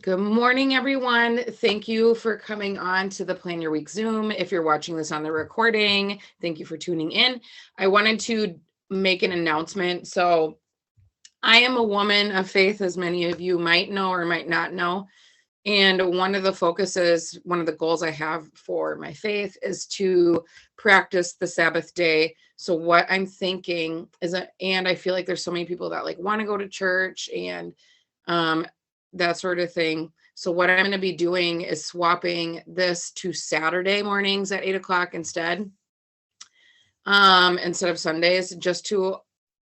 Good morning, everyone. Thank you for coming on to the Plan Your Week Zoom. If you're watching this on the recording, thank you for tuning in. I wanted to make an announcement. So I am a woman of faith, as many of you might know or might not know. And one of the focuses, one of the goals I have for my faith is to practice the Sabbath day. So what I'm thinking is, and I feel like there's so many people that like want to go to church and that sort of thing. So what I'm going to be doing is swapping this to Saturday mornings at 8 o'clock instead of Sundays, just to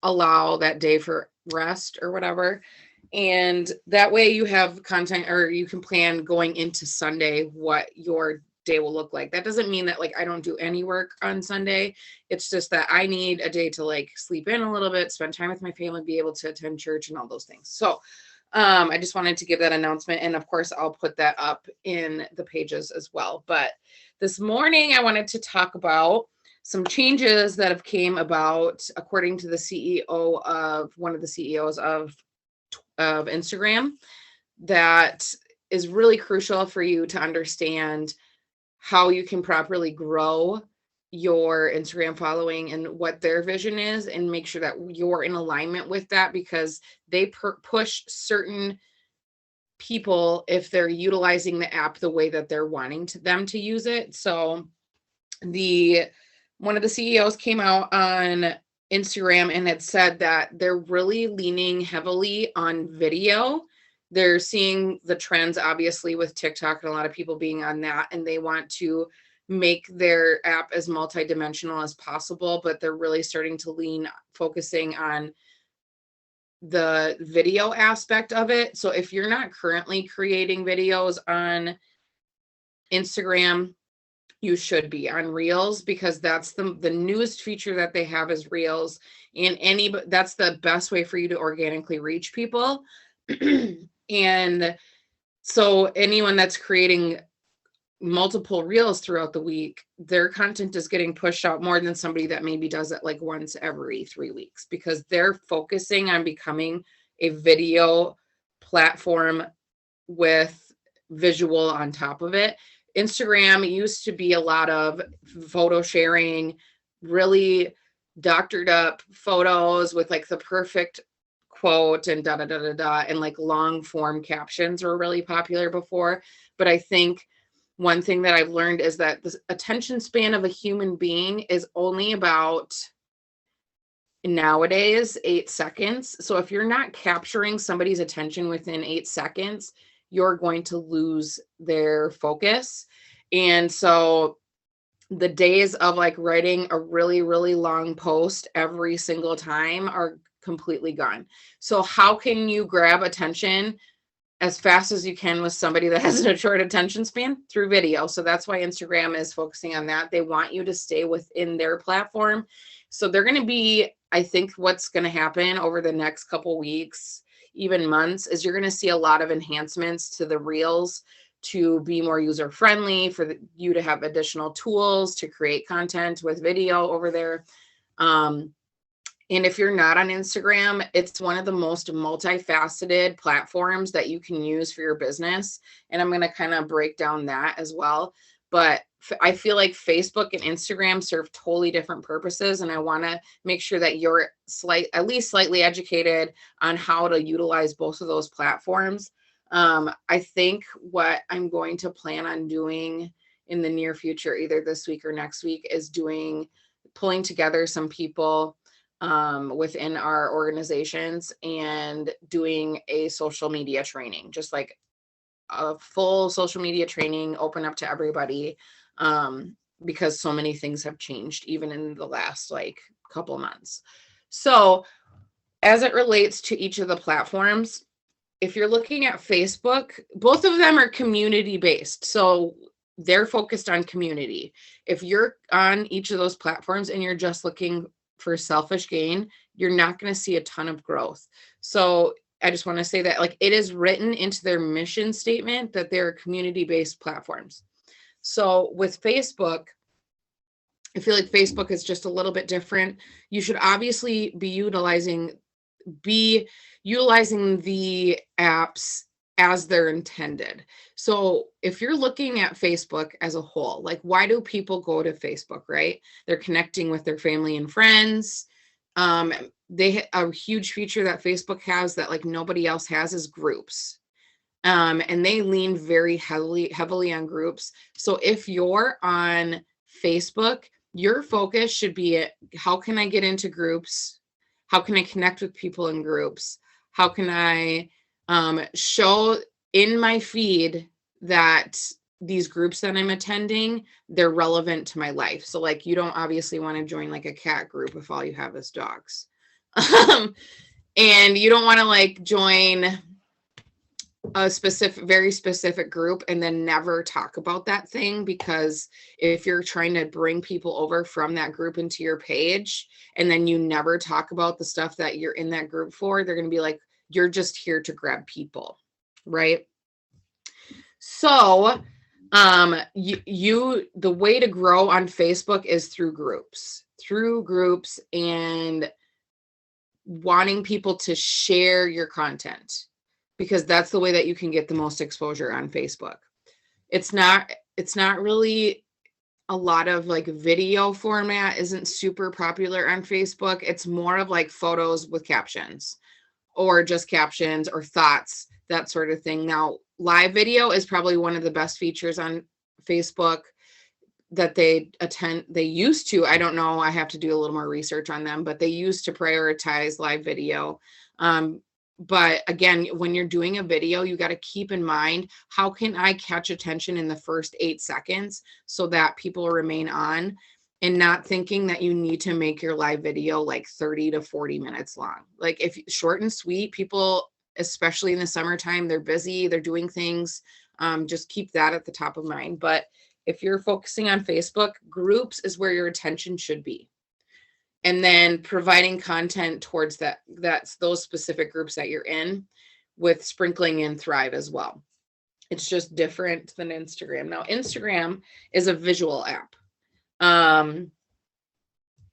allow that day for rest or whatever. And that way you have content, or you can plan going into Sunday what your day will look like. That doesn't mean that like I don't do any work on Sunday. It's just that I need a day to like sleep in a little bit, spend time with my family, be able to attend church and all those things. So I just wanted to give that announcement. And of course, I'll put that up in the pages as well. But this morning, I wanted to talk about some changes that have came about according to the CEO of one of the CEOs of Instagram, that is really crucial for you to understand how you can properly grow your Instagram following and what their vision is, and make sure that you're in alignment with that, because they push certain people if they're utilizing the app the way that they're wanting them to use it. So one of the CEOs came out on Instagram and had said that they're really leaning heavily on video. They're seeing the trends, obviously, with TikTok and a lot of people being on that, and they want to make their app as multidimensional as possible, but they're really starting to focusing on the video aspect of it. So if you're not currently creating videos on Instagram, you should be on Reels, because that's the newest feature that they have is Reels. And that's the best way for you to organically reach people. And so anyone that's creating multiple Reels throughout the week, their content is getting pushed out more than somebody that maybe does it like once every 3 weeks, because they're focusing on becoming a video platform with visual on top of it. Instagram used to be a lot of photo sharing, really doctored up photos with like the perfect quote and da da da da da, and like long form captions were really popular before. But I think one thing that I've learned is that the attention span of a human being is only about, nowadays, 8 seconds. So if you're not capturing somebody's attention within 8 seconds, you're going to lose their focus. And so the days of like writing a really, really long post every single time are completely gone. So how can you grab attention as fast as you can with somebody that has a short attention span? Through video. So that's why Instagram is focusing on that. They want you to stay within their platform. So they're going to be, I think what's going to happen over the next couple weeks, even months, is you're going to see a lot of enhancements to the Reels to be more user friendly, for you to have additional tools to create content with video over there. And if you're not on Instagram, it's one of the most multifaceted platforms that you can use for your business. And I'm going to kind of break down that as well. But I feel like Facebook and Instagram serve totally different purposes. And I want to make sure that you're at least slightly educated on how to utilize both of those platforms. I think what I'm going to plan on doing in the near future, either this week or next week, is pulling together some people within our organizations and doing a social media training, just like a full social media training, open up to everybody, because so many things have changed even in the last like couple months. So as it relates to each of the platforms, if you're looking at Facebook, both of them are community based. So they're focused on community. If you're on each of those platforms and you're just looking for selfish gain, you're not going to see a ton of growth. So I just want to say that like it is written into their mission statement that they're community-based platforms. So with Facebook, I feel like Facebook is just a little bit different. You should obviously be utilizing the apps as they're intended. So if you're looking at Facebook as a whole, like why do people go to Facebook, right? They're connecting with their family and friends. A huge feature that Facebook has that like nobody else has is groups. And they lean very heavily on groups. So if you're on Facebook, your focus should be how can I get into groups? How can I connect with people in groups? How can I show in my feed that these groups that I'm attending, they're relevant to my life. So like you don't obviously want to join like a cat group if all you have is dogs. And you don't want to like join a very specific group and then never talk about that thing, because if you're trying to bring people over from that group into your page and then you never talk about the stuff that you're in that group for, they're going to be like, you're just here to grab people, right? So the way to grow on Facebook is through groups and wanting people to share your content, because that's the way that you can get the most exposure on Facebook. It's not really a lot of like video format isn't super popular on Facebook. It's more of like photos with captions or just captions or thoughts, that sort of thing. Now, live video is probably one of the best features on Facebook that they used to. I don't know. I have to do a little more research on them, but they used to prioritize live video. But again, when you're doing a video, you got to keep in mind, how can I catch attention in the first 8 seconds so that people remain on, and not thinking that you need to make your live video like 30 to 40 minutes long. Like if short and sweet, people, especially in the summertime, they're busy, they're doing things. Just keep that at the top of mind. But if you're focusing on Facebook, groups is where your attention should be. And then providing content towards that's those specific groups that you're in, with sprinkling in Thrive as well. It's just different than Instagram. Now, Instagram is a visual app.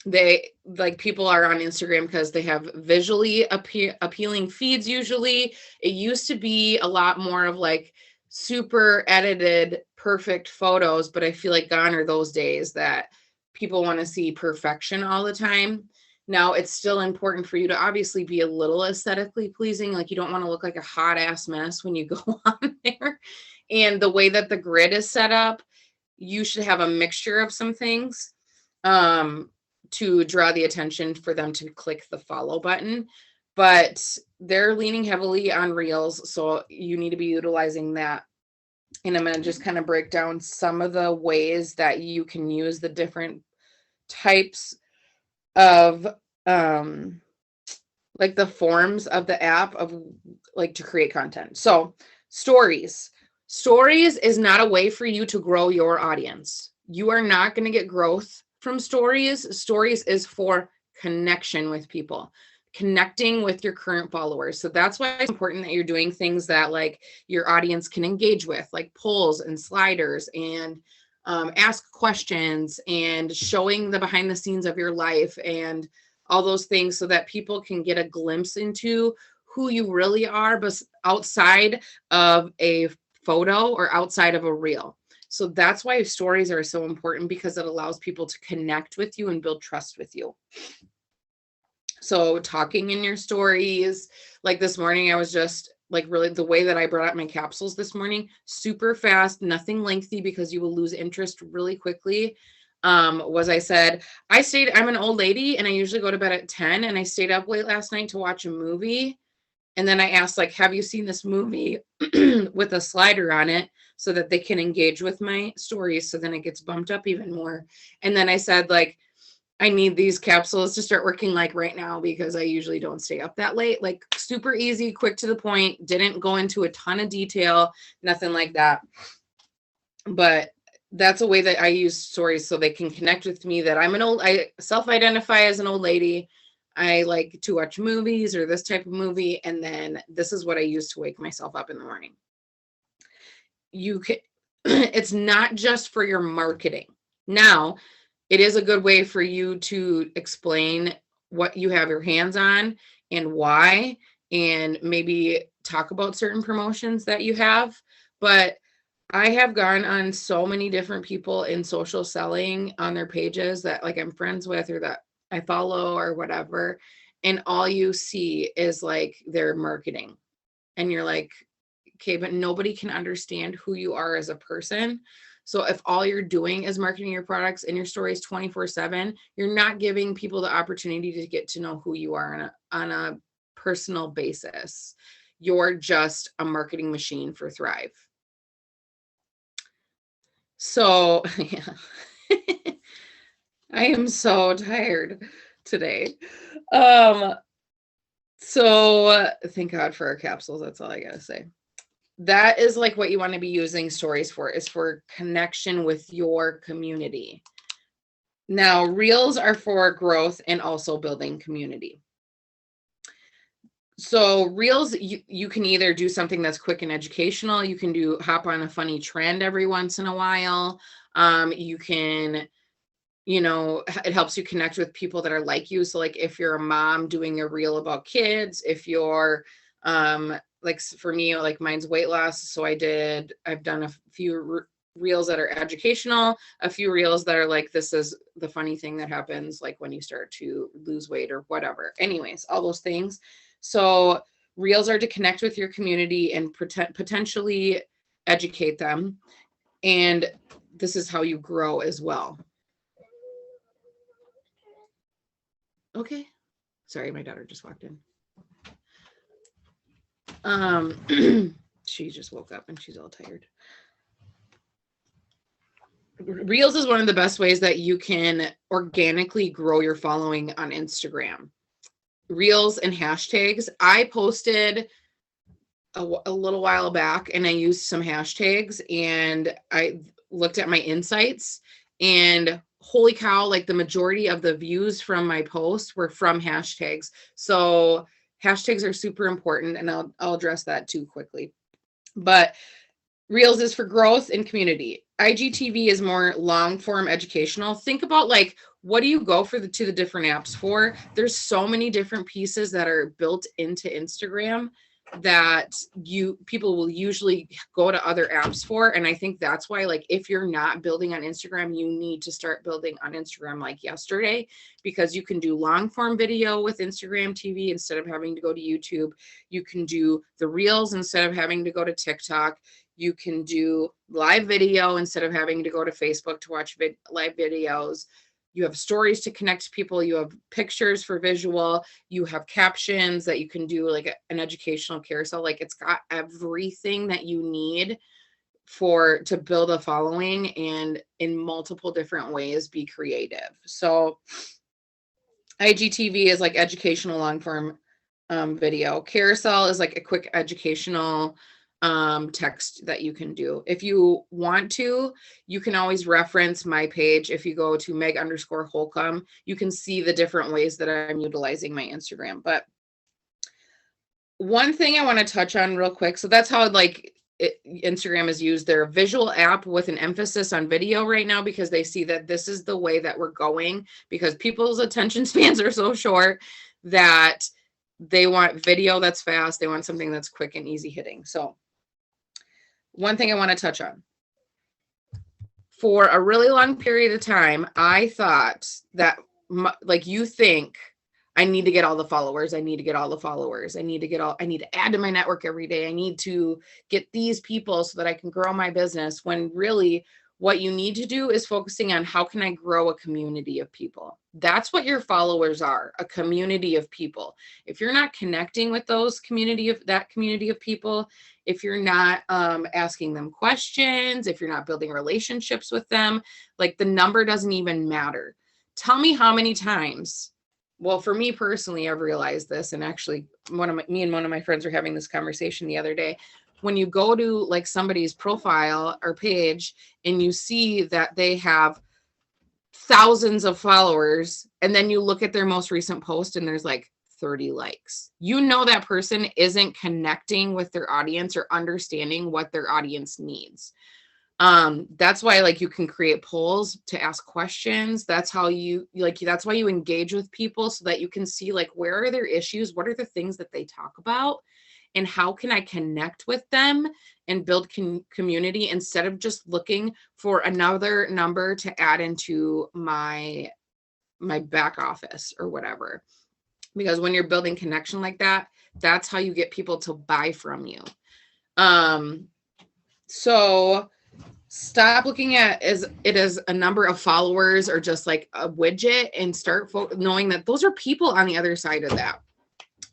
They like people are on Instagram because they have visually appealing feeds. Usually it used to be a lot more of like super edited, perfect photos, but I feel like gone are those days that people want to see perfection all the time. Now, it's still important for you to obviously be a little aesthetically pleasing. Like you don't want to look like a hot ass mess when you go on there. And the way that the grid is set up, you should have a mixture of some things to draw the attention for them to click the follow button. But they're leaning heavily on Reels, so you need to be utilizing that. And I'm going to just kind of break down some of the ways that you can use the different types of like the forms of the app of like to create content. So stories is not a way for you to grow your audience. You are not going to get growth from stories. Stories is for connection with people, connecting with your current followers. So that's why it's important that you're doing things that like your audience can engage with, like polls and sliders, and ask questions, and showing the behind the scenes of your life and all those things, so that people can get a glimpse into who you really are, but outside of a photo or outside of a reel. So that's why stories are so important, because it allows people to connect with you and build trust with you. So talking in your stories, like this morning, I was just like, really, the way that I brought up my capsules this morning, super fast, nothing lengthy, because you will lose interest really quickly. I said, I'm an old lady and I usually go to bed at 10, and I stayed up late last night to watch a movie. And then I asked, like, have you seen this movie with a slider on it, so that they can engage with my stories, so then it gets bumped up even more. And then I said, like, I need these capsules to start working like right now, because I usually don't stay up that late. Like super easy, quick to the point, didn't go into a ton of detail, nothing like that. But that's a way that I use stories, so they can connect with me, that I self-identify as an old lady. I like to watch movies or this type of movie. And then this is what I use to wake myself up in the morning. It's not just for your marketing. Now, it is a good way for you to explain what you have your hands on and why, and maybe talk about certain promotions that you have, but I have gone on so many different people in social selling on their pages that like I'm friends with or that I follow or whatever. And all you see is like their marketing. And you're like, okay, but nobody can understand who you are as a person. So if all you're doing is marketing your products and your stories 24/7, you're not giving people the opportunity to get to know who you are on a personal basis. You're just a marketing machine for Thrive. So, yeah. I am so tired today. So thank God for our capsules. That's all I gotta say. That is like what you want to be using stories for, is for connection with your community. Now, reels are for growth and also building community. So reels, you can either do something that's quick and educational. You can hop on a funny trend every once in a while. You can, it helps you connect with people that are like you. So like if you're a mom doing a reel about kids, if you're, like for me, like mine's weight loss. So I've done a few reels that are educational, a few reels that are like, this is the funny thing that happens like when you start to lose weight or whatever. Anyways, all those things. So reels are to connect with your community and potentially educate them. And this is how you grow as well. Okay. Sorry, my daughter just walked in. She just woke up and she's all tired. Reels is one of the best ways that you can organically grow your following on Instagram. Reels and hashtags. I posted a little while back and I used some hashtags and I looked at my insights, and holy cow, like the majority of the views from my posts were from hashtags. So hashtags are super important, and I'll address that too quickly. But Reels is for growth and community. IGTV is more long form educational. Think about like, what do you go to the different apps for? There's so many different pieces that are built into Instagram that people will usually go to other apps for. And I think that's why, like, if you're not building on Instagram, you need to start building on Instagram like yesterday, because you can do long form video with Instagram TV instead of having to go to YouTube. You can do the reels instead of having to go to TikTok. You can do live video instead of having to go to Facebook to watch live videos. You have stories to connect to people. You have pictures for visual. You have captions that you can do like an educational carousel. Like, it's got everything that you need to build a following, and in multiple different ways be creative. So IGTV is like educational long form video. Carousel is like a quick educational text that you can do. If you want to, you can always reference my page. If you go to Meg_Holcomb, you can see the different ways that I'm utilizing my Instagram. But one thing I want to touch on real quick. So that's how Instagram is used. They're a visual app with an emphasis on video right now, because they see that this is the way that we're going, because people's attention spans are so short that they want video that's fast. They want something that's quick and easy hitting. So one thing I want to touch on. For a really long period of time, I thought that, like, you think I need to get all the followers. I need to get all the followers. I need to add to my network every day. I need to get these people so that I can grow my business, when really what you need to do is focusing on how can I grow a community of people. That's what your followers are, a community of people. If you're not connecting with that community of people, if you're not asking them questions, if you're not building relationships with them, like, the number doesn't even matter. Tell me how many times. Well, for me personally, I've realized this, and actually me and one of my friends were having this conversation the other day. When you go to like somebody's profile or page and you see that they have thousands of followers, and then you look at their most recent post and there's like 30 likes, that person isn't connecting with their audience or understanding what their audience needs. That's why, like, you can create polls to ask questions. That's why you engage with people, so that you can see, like, where are their issues? What are the things that they talk about? and how can I connect with them and build community instead of just looking for another number to add into my back office or whatever. Because when you're building connection like that, that's how you get people to buy from you. So stop looking at it as a number of followers or just like a widget, and start knowing that those are people on the other side of that.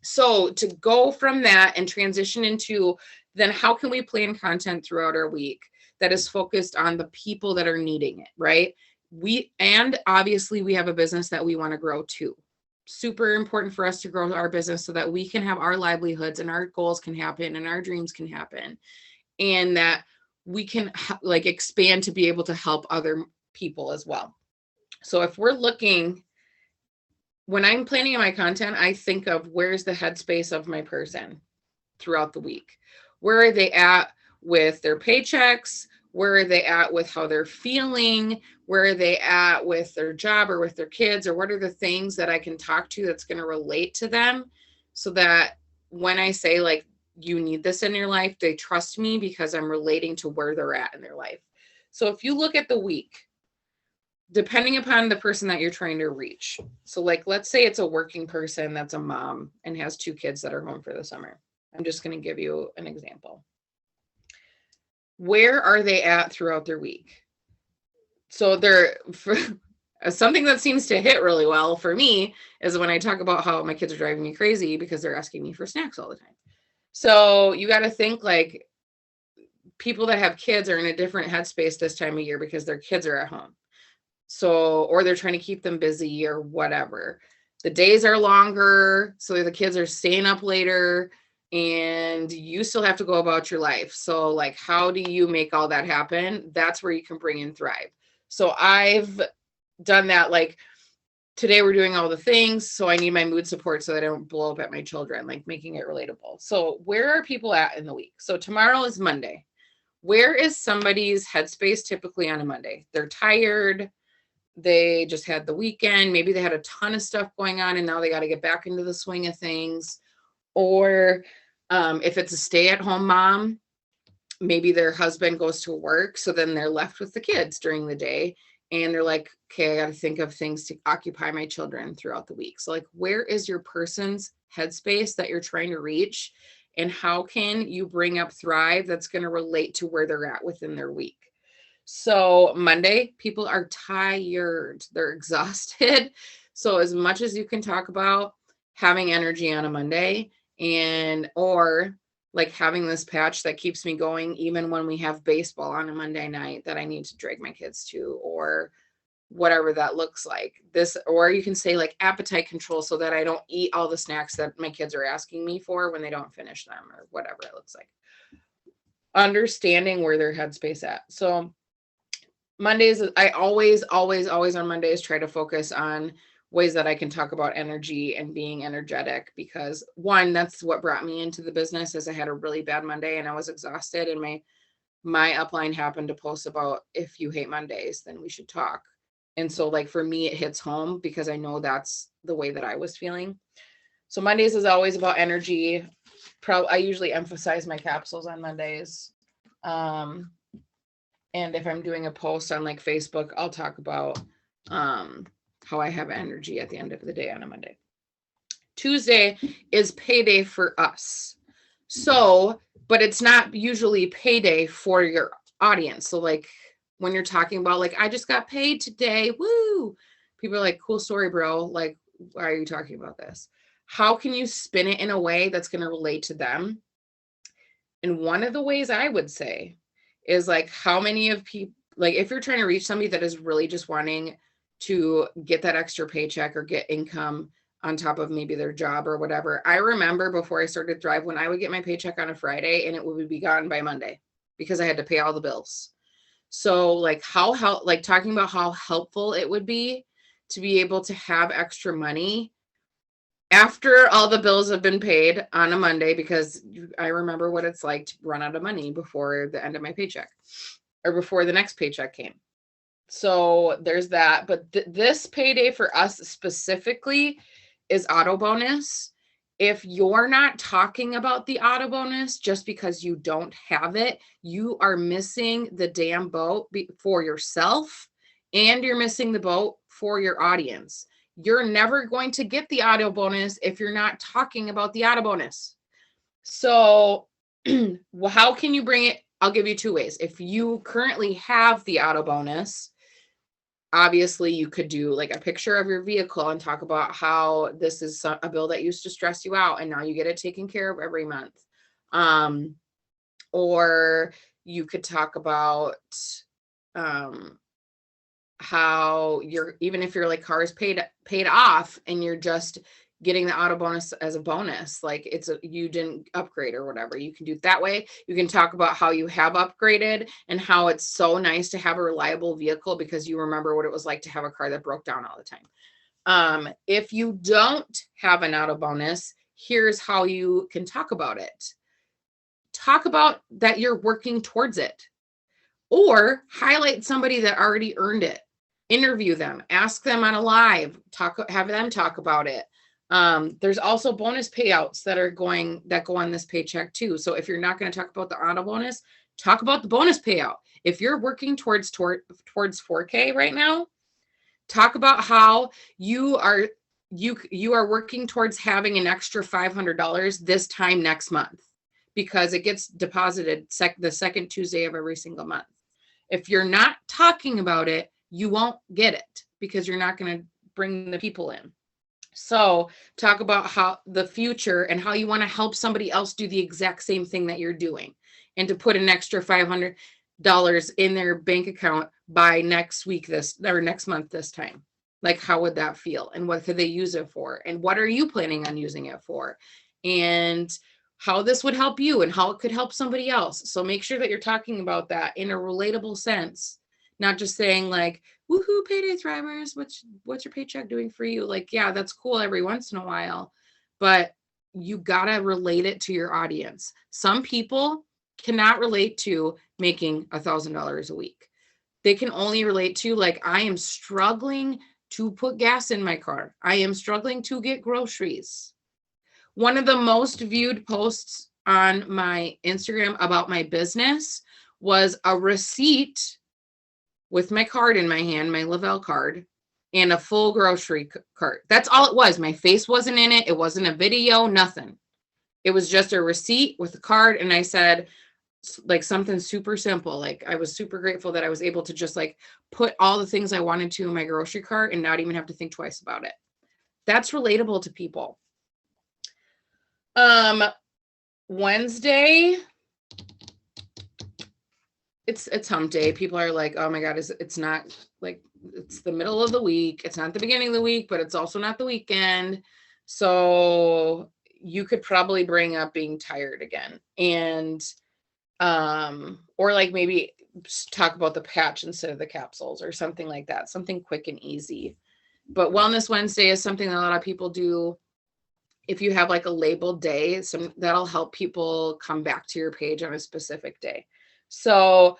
So to go from that and transition into, then how can we plan content throughout our week that is focused on the people that are needing it, right? And obviously we have a business that we want to grow too. Super important for us to grow our business so that we can have our livelihoods and our goals can happen and our dreams can happen, and that we can like expand to be able to help other people as well. So if we're looking, when I'm planning my content, I think of where's the headspace of my person throughout the week. Where are they at with their paychecks? Where are they at with how they're feeling? Where are they at with their job or with their kids? Or what are the things that I can talk to that's going to relate to them, so that when I say like, you need this in your life, they trust me because I'm relating to where they're at in their life. So if you look at the week, depending upon the person that you're trying to reach. So like, let's say it's a working person that's a mom and has 2 kids that are home for the summer. I'm just going to give you an example. Where are they at throughout their week? So something that seems to hit really well for me is when I talk about how my kids are driving me crazy because they're asking me for snacks all the time. So you got to think like people that have kids are in a different headspace this time of year because their kids are at home. So, or they're trying to keep them busy or whatever. The days are longer, so the kids are staying up later and you still have to go about your life. So like, how do you make all that happen? That's where you can bring in Thrive. So I've done that. Like today we're doing all the things. So I need my mood support so that I don't blow up at my children, like making it relatable. So where are people at in the week? So tomorrow is Monday. Where is somebody's headspace typically on a Monday? They're tired. They just had the weekend. Maybe they had a ton of stuff going on and now they got to get back into the swing of things. Or if it's a stay-at-home mom, maybe their husband goes to work. So then they're left with the kids during the day. And they're like, okay, I got to think of things to occupy my children throughout the week. So like, where is your person's headspace that you're trying to reach? And how can you bring up Thrive that's going to relate to where they're at within their week? So Monday, people are tired. They're exhausted. So as much as you can talk about having energy on a Monday or like having this patch that keeps me going, even when we have baseball on a Monday night that I need to drag my kids to, or whatever that looks like. Or you can say like appetite control so that I don't eat all the snacks that my kids are asking me for when they don't finish them, or whatever it looks like. Understanding where their headspace at. So Mondays, I always on Mondays try to focus on ways that I can talk about energy and being energetic, because one, that's what brought me into the business, is I had a really bad Monday and I was exhausted, and my upline happened to post about, if you hate Mondays, then we should talk. And so like for me, it hits home because I know that's the way that I was feeling. So Mondays is always about energy. I usually emphasize my capsules on Mondays. And if I'm doing a post on like Facebook, I'll talk about how I have energy at the end of the day on a Monday. Tuesday is payday for us. So, but it's not usually payday for your audience. So like when you're talking about like, I just got paid today, woo, people are like, cool story, bro. Like, why are you talking about this? How can you spin it in a way that's going to relate to them? And one of the ways I would say is like, how many of people, like if you're trying to reach somebody that is really just wanting to get that extra paycheck or get income on top of maybe their job or whatever. I remember before I started Thrive, when I would get my paycheck on a Friday and it would be gone by Monday because I had to pay all the bills. So like like talking about how helpful it would be to be able to have extra money after all the bills have been paid on a Monday, because I remember what it's like to run out of money before the end of my paycheck or before the next paycheck came. So there's that. But this payday for us specifically is auto bonus. If you're not talking about the auto bonus just because you don't have it, you are missing the damn boat for yourself, and you're missing the boat for your audience. You're never going to get the auto bonus if you're not talking about the auto bonus. So how can you bring it? I'll give you two ways. If you currently have the auto bonus, obviously you could do like a picture of your vehicle and talk about how this is a bill that used to stress you out and now you get it taken care of every month. Or you could talk about how even if your like car is paid off and you're just getting the auto bonus as a bonus, like you didn't upgrade or whatever, you can do it that way. You can talk about how you have upgraded and how it's so nice to have a reliable vehicle because you remember what it was like to have a car that broke down all the time. If you don't have an auto bonus, here's how you can talk about it. Talk about that you're working towards it, or highlight somebody that already earned it. Interview them, ask them on a live, have them talk about it. There's also bonus payouts that go on this paycheck too. So if you're not going to talk about the auto bonus, talk about the bonus payout. If you're working towards 4K right now, talk about how you are working towards having an extra $500 this time next month, because it gets deposited the second Tuesday of every single month. If you're not talking about it, you won't get it because you're not going to bring the people in. So talk about how the future and how you want to help somebody else do the exact same thing that you're doing, and to put an extra $500 in their bank account by next month this time. Like, how would that feel? And what could they use it for? And what are you planning on using it for? And how this would help you and how it could help somebody else. So make sure that you're talking about that in a relatable sense, not just saying like, woohoo, payday thrivers, what's your paycheck doing for you? Like, yeah, that's cool every once in a while, but you gotta relate it to your audience. Some people cannot relate to making $1,000 a week. They can only relate to, like, I am struggling to put gas in my car. I am struggling to get groceries. One of the most viewed posts on my Instagram about my business was a receipt with my card in my hand, my Lavelle card, and a full grocery cart. That's all it was. My face wasn't in it. It wasn't a video, nothing. It was just a receipt with a card. And I said like something super simple. Like, I was super grateful that I was able to just like put all the things I wanted to in my grocery cart and not even have to think twice about it. That's relatable to people. Wednesday, it's hump day. People are like, oh my God, it's not like, it's the middle of the week. It's not the beginning of the week, but it's also not the weekend. So you could probably bring up being tired again. And, or like maybe talk about the patch instead of the capsules or something like that, something quick and easy. But Wellness Wednesday is something that a lot of people do. If you have like a labeled day, that'll help people come back to your page on a specific day. So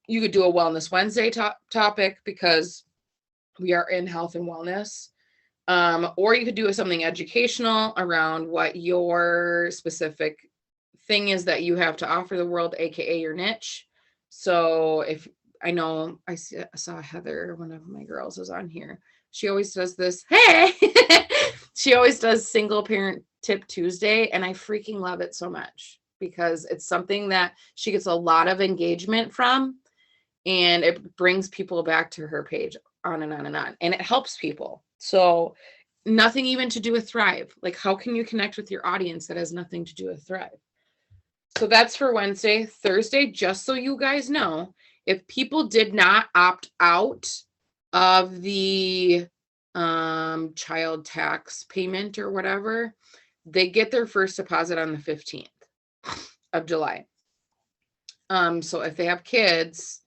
you could do a Wellness Wednesday topic because we are in health and wellness. Or you could do something educational around what your specific thing is that you have to offer the world, AKA your niche. So if I know, I saw Heather, one of my girls is on here. She always does this. Hey, she always does single parent tip Tuesday. And I freaking love it so much because it's something that she gets a lot of engagement from, and it brings people back to her page on and on and on, and it helps people. So nothing even to do with Thrive. Like, how can you connect with your audience that has nothing to do with Thrive? So that's for Wednesday. Thursday, just so you guys know, if people did not opt out of the child tax payment or whatever, they get their first deposit on the 15th of July. So if they have kids,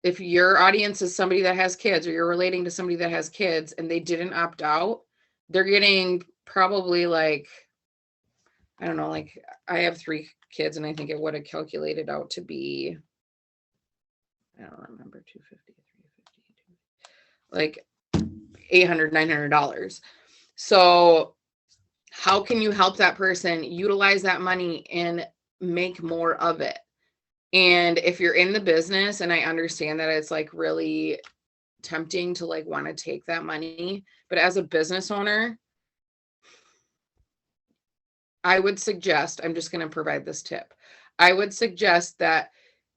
if your audience is somebody that has kids, or you're relating to somebody that has kids and they didn't opt out, they're getting probably like, I don't know, like I have 3 kids and I think it would have calculated out to be, I don't remember, 250, 350, like $800, $900. So How can you help that person utilize that money and make more of it? And if you're in the business, and I understand that it's like really tempting to like want to take that money, but as a business owner, I would suggest, I'm just going to provide this tip. I would suggest that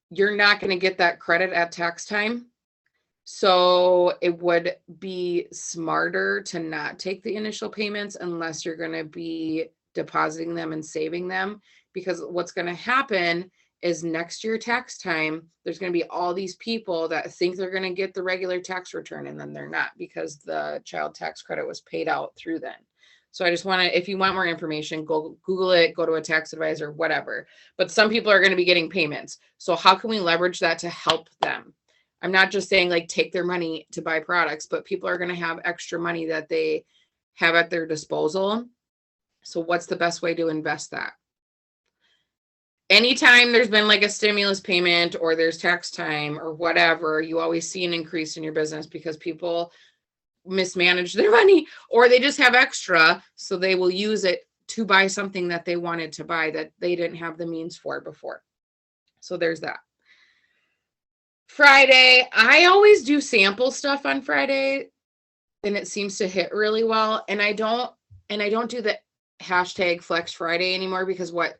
you're not going to get that credit at tax time. So it would be smarter to not take the initial payments unless you're going to be depositing them and saving them. Because what's going to happen is next year tax time, there's going to be all these people that think they're going to get the regular tax return, and then they're not, because the child tax credit was paid out through then. So I just want to, if you want more information, go Google it, go to a tax advisor, whatever. But some people are going to be getting payments. So how can we leverage that to help them? I'm not just saying like take their money to buy products, but people are going to have extra money that they have at their disposal. So what's the best way to invest that? Anytime there's been like a stimulus payment or there's tax time or whatever, you always see an increase in your business because people mismanage their money, or they just have extra, so they will use it to buy something that they wanted to buy that they didn't have the means for before. So there's that. Friday, I always do sample stuff on Friday, and it seems to hit really well. And I don't do the hashtag Flex Friday anymore, because what's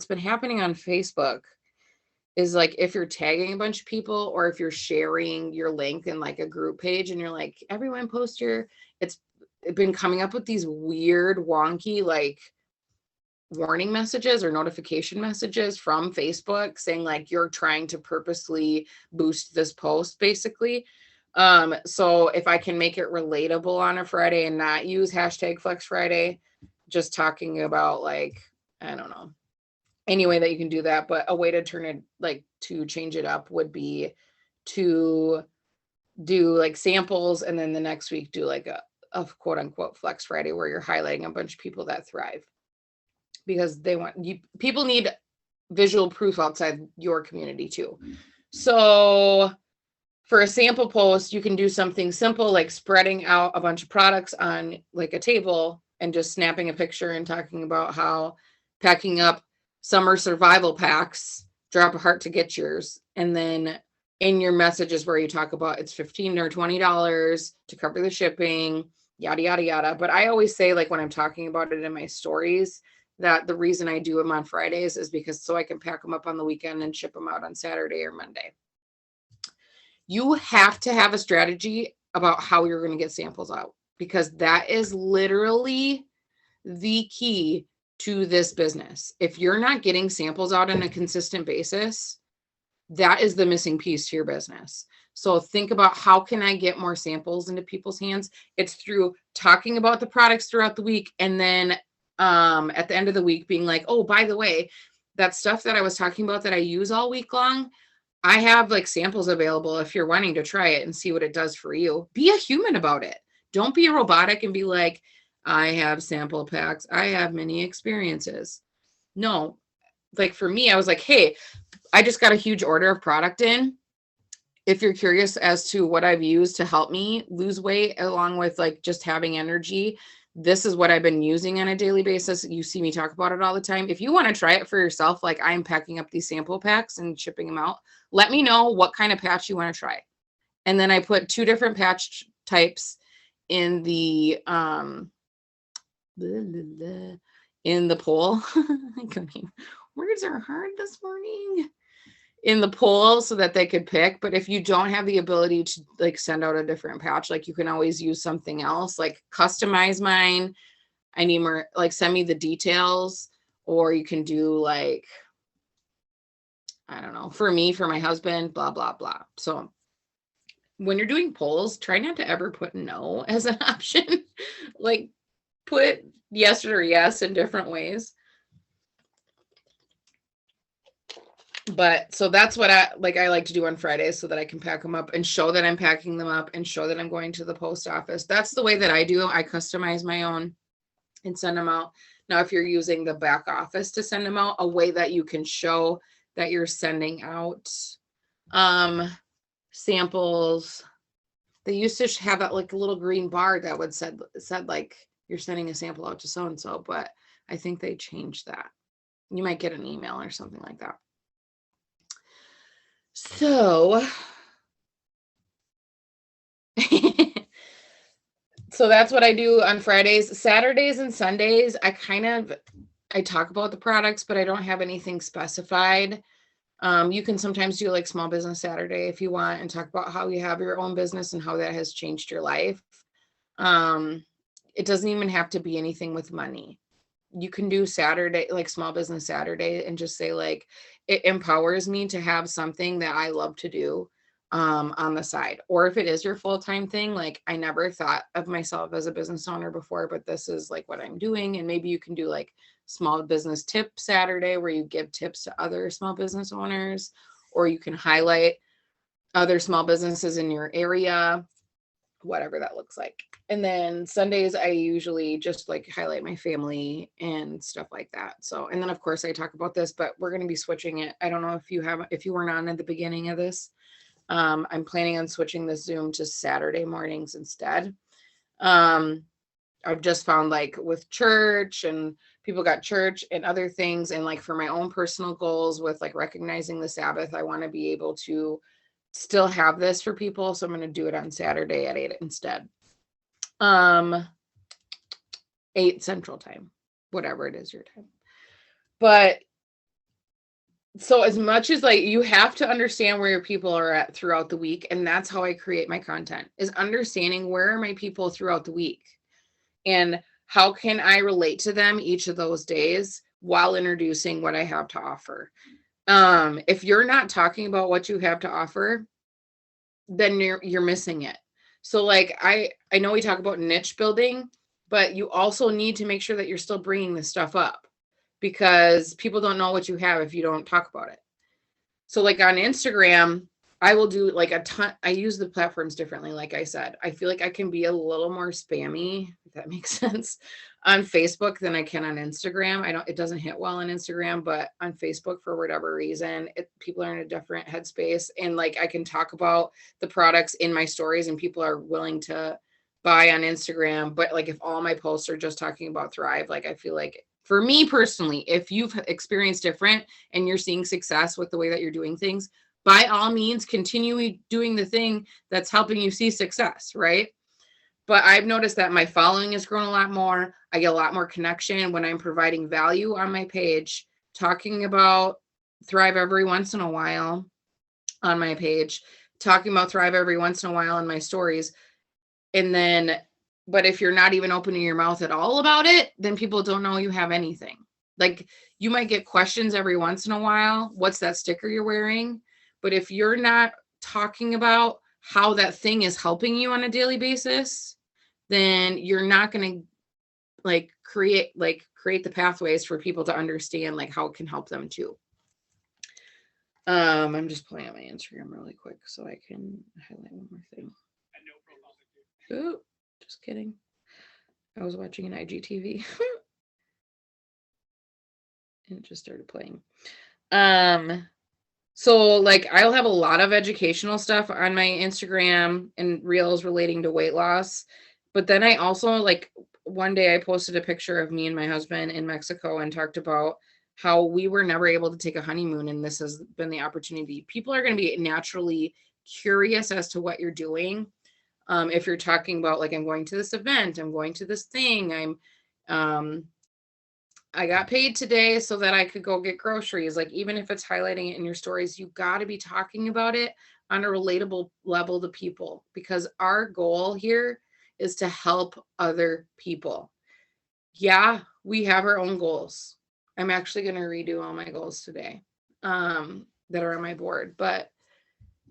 been happening on Facebook is like, if you're tagging a bunch of people or if you're sharing your link in like a group page and you're like, everyone post your, it's been coming up with these weird wonky like warning messages or notification messages from Facebook saying like you're trying to purposely boost this post basically. So if I can make it relatable on a Friday and not use hashtag Flex Friday, just talking about like, I don't know, any way that you can do that, but a way to turn it like to change it up would be to do like samples, and then the next week do like a quote unquote Flex Friday where you're highlighting a bunch of people that thrive, because people need visual proof outside your community too. So for a sample post, you can do something simple like spreading out a bunch of products on like a table and just snapping a picture and talking about how packing up summer survival packs, drop a heart to get yours. And then in your messages where you talk about it's $15 or $20 to cover the shipping, yada, yada, yada. But I always say, like when I'm talking about it in my stories, that the reason I do them on Fridays is because so I can pack them up on the weekend and ship them out on Saturday or Monday. You have to have a strategy about how you're going to get samples out, because that is literally the key to this business. If you're not getting samples out on a consistent basis, that is the missing piece to your business. So think about, how can I get more samples into people's hands? It's through talking about the products throughout the week, and then at the end of the week being like, oh, by the way, that stuff that I was talking about that I use all week long, I have like samples available if you're wanting to try it and see what it does for you. Be a human about it. Don't be robotic and be like, I have sample packs, I have many experiences. No, like for me, I was like, hey, I just got a huge order of product in. If you're curious as to what I've used to help me lose weight, along with like just having energy, this is what I've been using on a daily basis. You see me talk about it all the time. If you want to try it for yourself, like I'm packing up these sample packs and shipping them out, let me know what kind of patch you want to try. And then I put 2 different patch types in the poll. Words are hard this morning. In the poll, so that they could pick. But if you don't have the ability to like send out a different patch, like you can always use something else, like customize mine. I need more, like send me the details, or you can do like, I don't know, for me, for my husband, blah, blah, blah. So when you're doing polls, try not to ever put no as an option. Like put yes or yes in different ways. But so that's what I like to do on Fridays, so that I can pack them up and show that I'm packing them up and show that I'm going to the post office. That's the way that I do. I customize my own and send them out. Now, if you're using the back office to send them out, a way that you can show that you're sending out samples, they used to have that like a little green bar that would said like you're sending a sample out to so-and-so, but I think they changed that. You might get an email or something like that. So, so that's what I do on Fridays. Saturdays and Sundays, I talk about the products, but I don't have anything specified. You can sometimes do like Small Business Saturday if you want and talk about how you have your own business and how that has changed your life. It doesn't even have to be anything with money. You can do Saturday, like Small Business Saturday, and just say like, it empowers me to have something that I love to do on the side. Or if it is your full-time thing, like I never thought of myself as a business owner before, but this is like what I'm doing. And maybe you can do like Small Business Tip Saturday where you give tips to other small business owners, or you can highlight other small businesses in your area, whatever that looks like. And then Sundays, I usually just like highlight my family and stuff like that. So, and then of course I talk about this, but we're going to be switching it. I don't know if you weren't on at the beginning of this. I'm planning on switching the Zoom to Saturday mornings instead. I've just found like with church and people got church and other things. And like for my own personal goals with like recognizing the Sabbath, I want to be able to still have this for people. So I'm going to do it on Saturday at 8 instead. 8 Central Time, whatever it is your time. But so as much as like you have to understand where your people are at throughout the week. And that's how I create my content, is understanding where are my people throughout the week and how can I relate to them each of those days while introducing what I have to offer. If you're not talking about what you have to offer, then you're missing it. So like, I know we talk about niche building, but you also need to make sure that you're still bringing this stuff up, because people don't know what you have if you don't talk about it. So like on Instagram, I will do like a ton. I use the platforms differently. Like I said, I feel like I can be a little more spammy, if that makes sense, on Facebook than I can on Instagram. It doesn't hit well on Instagram, but on Facebook, for whatever reason, people are in a different headspace. And like, I can talk about the products in my stories and people are willing to buy on Instagram. But like, if all my posts are just talking about Thrive, like I feel like, for me personally, if you've experienced different and you're seeing success with the way that you're doing things, by all means, continue doing the thing that's helping you see success, right? But I've noticed that my following has grown a lot more. I get a lot more connection when I'm providing value on my page, talking about Thrive every once in a while on my page, talking about Thrive every once in a while in my stories. And then, but if you're not even opening your mouth at all about it, then people don't know you have anything. Like you might get questions every once in a while. What's that sticker you're wearing? But if you're not talking about how that thing is helping you on a daily basis, then you're not going to like create the pathways for people to understand like how it can help them too. I'm just pulling out my Instagram really quick so I can highlight one more thing. Ooh, just kidding. I was watching an IGTV and it just started playing. So like I'll have a lot of educational stuff on my Instagram and reels relating to weight loss. But then I also like one day I posted a picture of me and my husband in Mexico and talked about how we were never able to take a honeymoon. And this has been the opportunity. People are going to be naturally curious as to what you're doing. If you're talking about like, I'm going to this event, I'm going to this thing, I got paid today so that I could go get groceries. Like, even if it's highlighting it in your stories, you got to be talking about it on a relatable level to people, because our goal here is to help other people. Yeah, we have our own goals. I'm actually going to redo all my goals today that are on my board. But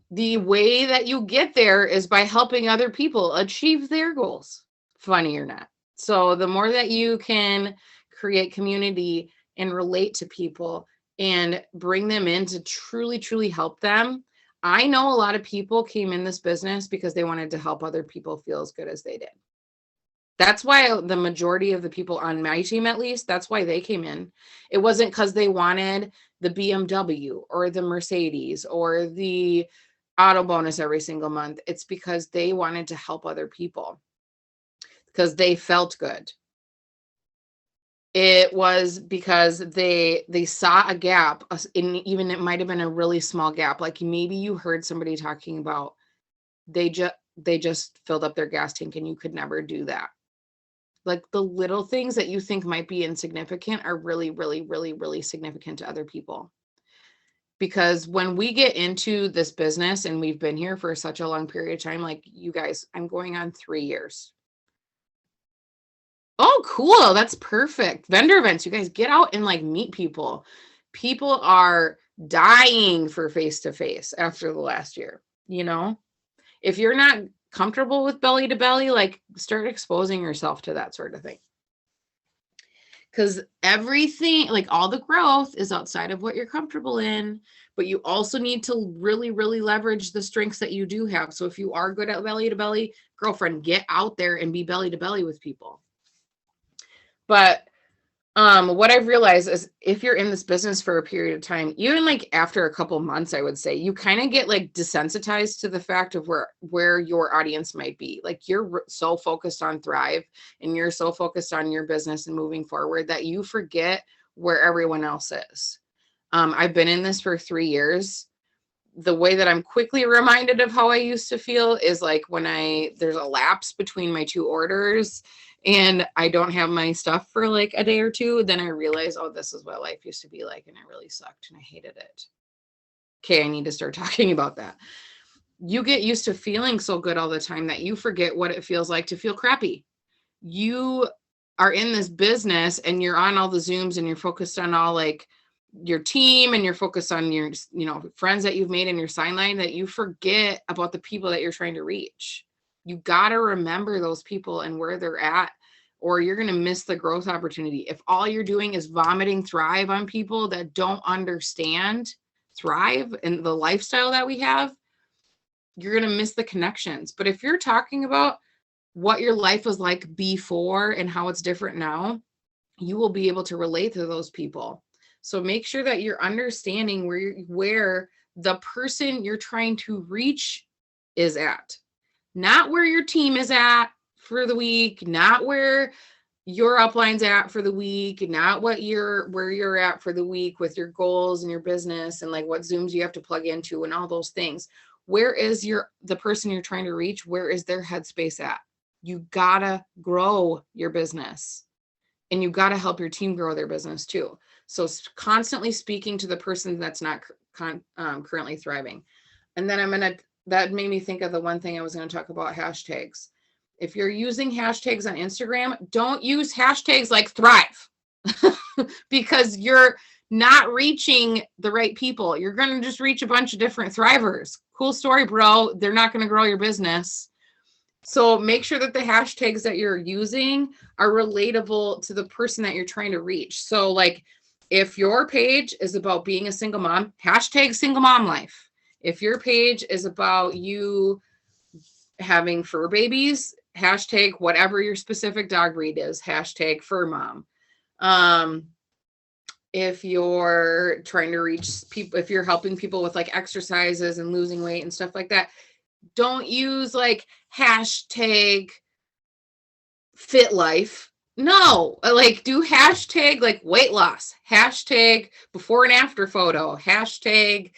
the way that you get there is by helping other people achieve their goals, funny or not. So the more that you can create community and relate to people and bring them in to truly, truly help them. I know a lot of people came in this business because they wanted to help other people feel as good as they did. That's why the majority of the people on my team, at least, that's why they came in. It wasn't because they wanted the BMW or the Mercedes or the auto bonus every single month. It's because they wanted to help other people because they felt good. It was because they saw a gap, and even it might have been a really small gap. Like maybe you heard somebody talking about they just filled up their gas tank and you could never do that. Like the little things that you think might be insignificant are really, really, really, really significant to other people. Because when we get into this business and we've been here for such a long period of time, like you guys, I'm going on 3 years. Oh, cool. That's perfect. Vendor events, you guys get out and like meet people. People are dying for face to face after the last year, you know? If you're not comfortable with belly to belly, like start exposing yourself to that sort of thing. Because everything, like all the growth is outside of what you're comfortable in, but you also need to really, really leverage the strengths that you do have. So if you are good at belly to belly, girlfriend, get out there and be belly to belly with people. But what I've realized is if you're in this business for a period of time, even like after a couple months, I would say you kind of get like desensitized to the fact of where your audience might be. Like you're so focused on Thrive and you're so focused on your business and moving forward that you forget where everyone else is. I've been in this for 3 years. The way that I'm quickly reminded of how I used to feel is like when there's a lapse between my 2 orders and I don't have my stuff for like a day or 2, then I realize, oh, this is what life used to be like and it really sucked and I hated it. Okay, I need to start talking about that. You get used to feeling so good all the time that you forget what it feels like to feel crappy. You are in this business and you're on all the Zooms and you're focused on all like your team and you're focused on your, friends that you've made in your sign line, that you forget about the people that you're trying to reach. You got to remember those people and where they're at, or you're going to miss the growth opportunity. If all you're doing is vomiting Thrive on people that don't understand Thrive and the lifestyle that we have, you're going to miss the connections. But if you're talking about what your life was like before and how it's different now, you will be able to relate to those people. So make sure that you're understanding where the person you're trying to reach is at, not where your team is at for the week, not where your upline's at for the week, not where you're at for the week with your goals and your business and like what Zooms you have to plug into and all those things. Where is the person you're trying to reach? Where is their headspace at? You gotta grow your business and you gotta help your team grow their business too. So constantly speaking to the person that's not currently thriving. And then that made me think of the one thing I was going to talk about, hashtags. If you're using hashtags on Instagram, don't use hashtags like Thrive because you're not reaching the right people. You're going to just reach a bunch of different Thrivers. Cool story, bro. They're not going to grow your business. So make sure that the hashtags that you're using are relatable to the person that you're trying to reach. So like if your page is about being a single mom, hashtag single mom life. If your page is about you having fur babies, hashtag whatever your specific dog breed is, hashtag fur mom. If you're trying to reach people, if you're helping people with like exercises and losing weight and stuff like that, don't use like hashtag fit life. No, like do hashtag like weight loss, hashtag before and after photo, hashtag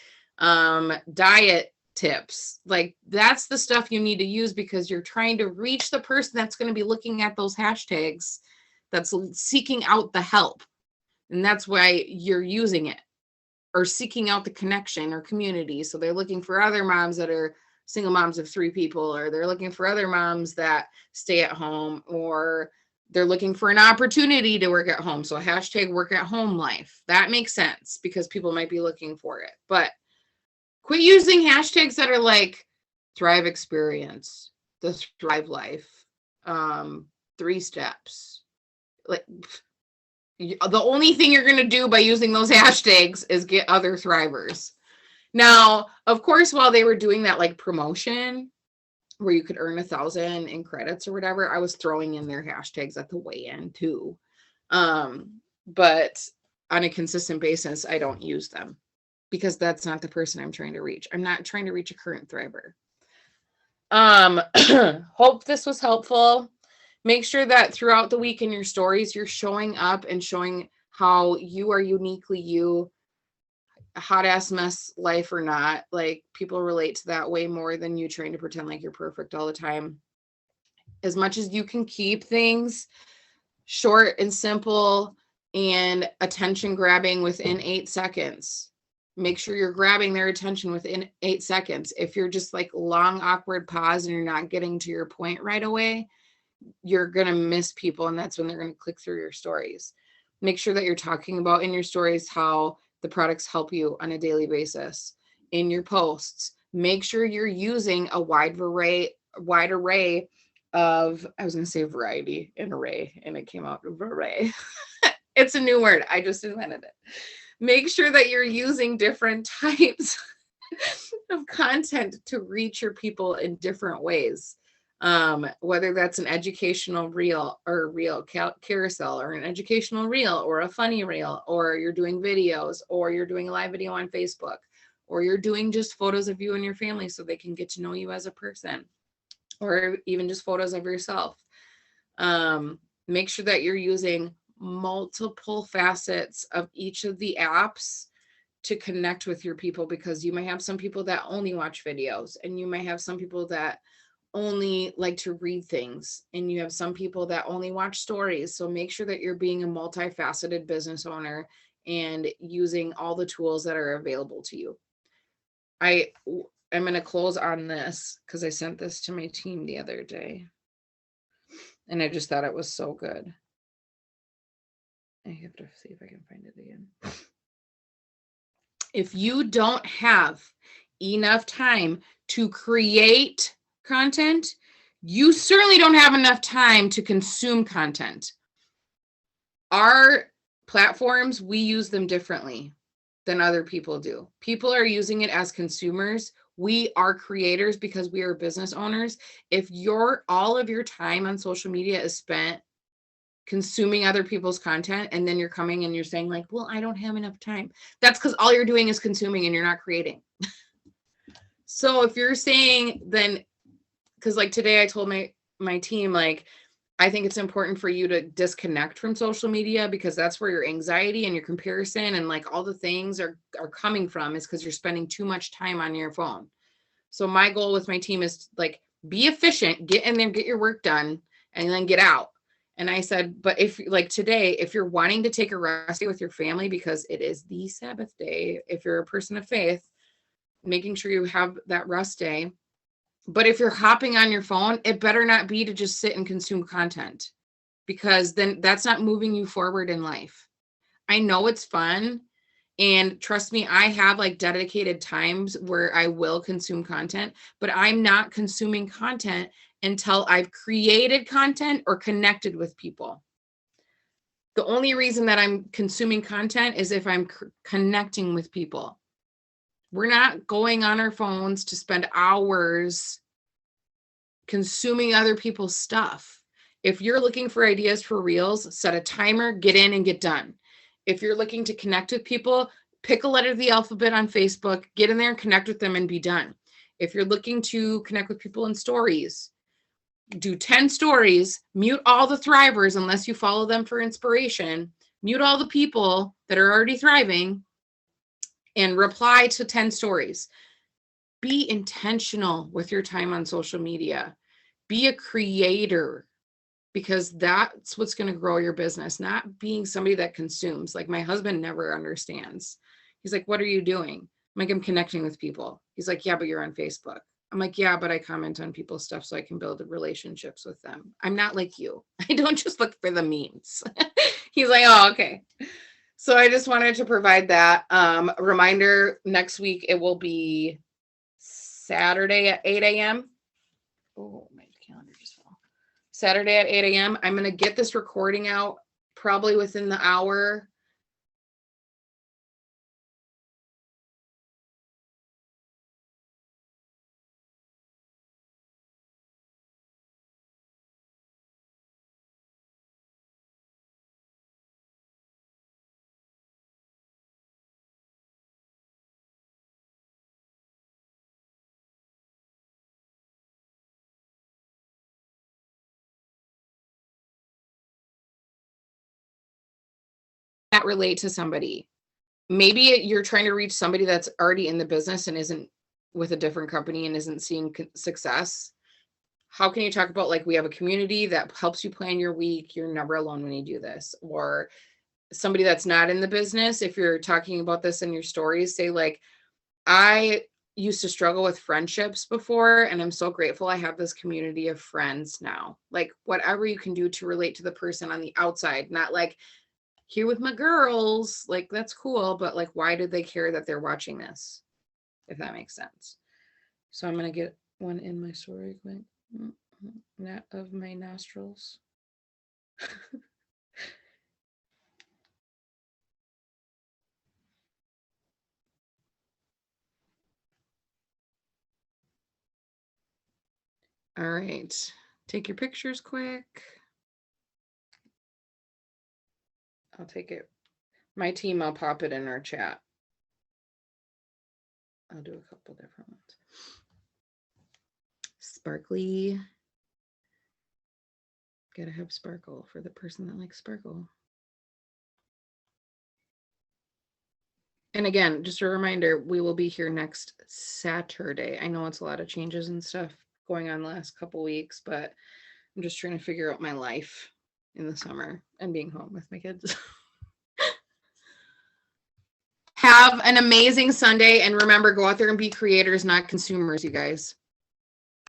diet tips. Like that's the stuff you need to use because you're trying to reach the person that's going to be looking at those hashtags, that's seeking out the help. And that's why you're using it, or seeking out the connection or community. So they're looking for other moms that are single moms of 3 people, or they're looking for other moms that stay at home, or they're looking for an opportunity to work at home. So hashtag work at home life. That makes sense because people might be looking for it. But quit using hashtags that are like Thrive experience, the Thrive life, 3 steps. Like the only thing you're going to do by using those hashtags is get other Thrivers. Now, of course, while they were doing that like promotion where you could earn 1,000 in credits or whatever, I was throwing in their hashtags at the weigh-in too. But on a consistent basis, I don't use them because that's not the person I'm trying to reach. I'm not trying to reach a current Thriver. Hope this was helpful. Make sure that throughout the week in your stories, you're showing up and showing how you are uniquely you, hot ass mess life or not. Like, people relate to that way more than you trying to pretend like you're perfect all the time. As much as you can keep things short and simple and attention grabbing within 8 seconds, make sure you're grabbing their attention within 8 seconds. If you're just like long, awkward pause and you're not getting to your point right away, you're going to miss people, and that's when they're going to click through your stories. Make sure that you're talking about in your stories how the products help you on a daily basis. In your posts, make sure you're using a wide array of, I was going to say variety and array, and it came out array. It's a new word. I just invented it. Make sure that you're using different types of content to reach your people in different ways. Whether that's an educational reel or reel carousel, or an educational reel, or a funny reel, or you're doing videos, or you're doing a live video on Facebook, or you're doing just photos of you and your family so they can get to know you as a person, or even just photos of yourself. Make sure that you're using multiple facets of each of the apps to connect with your people, because you might have some people that only watch videos, and you might have some people that only like to read things, and you have some people that only watch stories. So make sure that you're being a multifaceted business owner and using all the tools that are available to you. I'm going to close on this because I sent this to my team the other day, and I just thought it was so good. I have to see if I can find it again. If you don't have enough time to create content, you certainly don't have enough time to consume content. Our platforms, we use them differently than other people do. People are using it as consumers. We are creators because we are business owners. If all of your time on social media is spent consuming other people's content, and then you're coming and you're saying like, well, I don't have enough time, that's because all you're doing is consuming and you're not creating. So if you're saying, then, because like today I told my team, like, I think it's important for you to disconnect from social media, because that's where your anxiety and your comparison and like all the things are coming from, is because you're spending too much time on your phone. So my goal with my team is like, be efficient, get in there, get your work done, and then get out. And I said, but if like today, if you're wanting to take a rest day with your family, because it is the Sabbath day, if you're a person of faith, making sure you have that rest day. But if you're hopping on your phone, it better not be to just sit and consume content, because then that's not moving you forward in life. I know it's fun. And trust me, I have like dedicated times where I will consume content, but I'm not consuming content until I've created content or connected with people. The only reason that I'm consuming content is if I'm connecting with people. We're not going on our phones to spend hours consuming other people's stuff. If you're looking for ideas for reels, set a timer, get in and get done. If you're looking to connect with people, pick a letter of the alphabet on Facebook, get in there and connect with them and be done. If you're looking to connect with people in stories, do 10 stories, mute all the thrivers unless you follow them for inspiration, mute all the people that are already thriving, and reply to 10 stories. Be intentional with your time on social media. Be a creator, because that's what's going to grow your business, not being somebody that consumes. Like my husband never understands. He's like, what are you doing? I'm like, I'm connecting with people. He's like, yeah, but you're on Facebook. I'm like, yeah, but I comment on people's stuff so I can build relationships with them. I'm not like you. I don't just look for the memes. He's like, oh, okay. So I just wanted to provide that reminder. Next week, it will be Saturday at 8 a.m. Oh, my calendar just fell. Saturday at 8 a.m. I'm going to get this recording out probably within the hour. not relate to somebody? Maybe you're trying to reach somebody that's already in the business and isn't with a different company and isn't seeing success. How can you talk about, like, we have a community that helps you plan your week, you're never alone when you do this? Or somebody that's not in the business, if you're talking about this in your stories, say like, I used to struggle with friendships before, and I'm so grateful I have this community of friends now. Like, whatever you can do to relate to the person on the outside, not like, here with my girls, like, that's cool, but like, why did they care that they're watching this? If that makes sense. So I'm going to get one in my story quick. Not of my nostrils. All right. Take your pictures quick. I'll take it. My team, I'll pop it in our chat. I'll do a couple different ones. Sparkly. Gotta have sparkle for the person that likes sparkle. And again, just a reminder, we will be here next Saturday. I know it's a lot of changes and stuff going on the last couple weeks, but I'm just trying to figure out my life in the summer and being home with my kids. Have an amazing Sunday, and remember, go out there and be creators, not consumers, you guys.